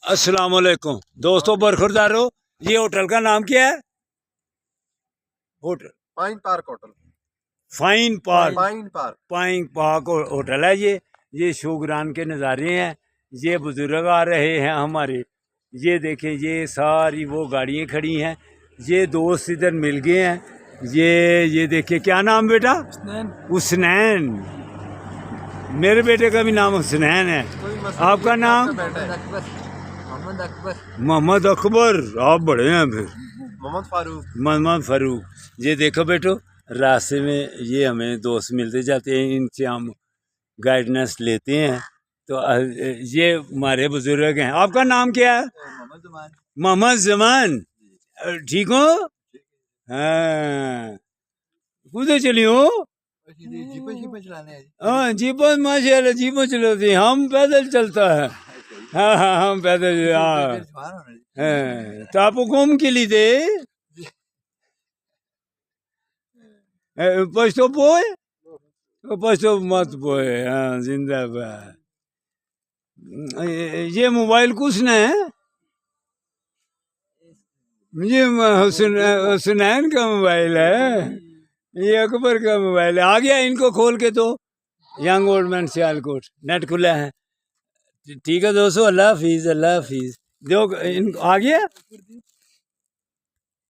अस्सलाम वालेकुम दोस्तों, बरखुरदारो। ये होटल का नाम क्या है? Hotel pine park hotel. Fine park. Pine park hotel है ये शोगरान के नज़ारे हैं। ये बुजुर्ग आ रहे हैं हमारे। ये देखें, ये सारी वो गाड़ियाँ खड़ी हैं। ये दोस्त इधर मिल गए हैं। ये देखिए, क्या नाम बेटा? हुसनैन। मेरे बेटे का भी नाम हुसनैन है। आपका नाम? मोहम्मद अकबर। आप बड़े हैं फिर। मोहम्मद फारूक। ये देखो बेटो, रास्ते में ये हमें दोस्त मिलते जाते हैं, इनसे हम गाइडेंस लेते हैं। तो ये हमारे बुजुर्ग हैं। आपका नाम क्या है? मोहम्मद जमान। ठीक हो? हाँ, कूदे चली हो? हाँ, जीपन माशाल्लाह जीपन चलाते, हम पैदल चलता है। हाँ हाँ, हम पैदल। हाँ, तो आप घूम के लिए दे पश्तो बोए, पश्तो मत बोए। हाँ, जिंदाबाद। ये मोबाइल किसने है? ये हुसनैन का मोबाइल है। ये अकबर का मोबाइल है। आ गया, इनको खोल के तो young old man Sialkot net खुला है। ठीक है दोस्तों, अल्लाह हाफिज, अल्लाह हाफिज। देखो, आ गया।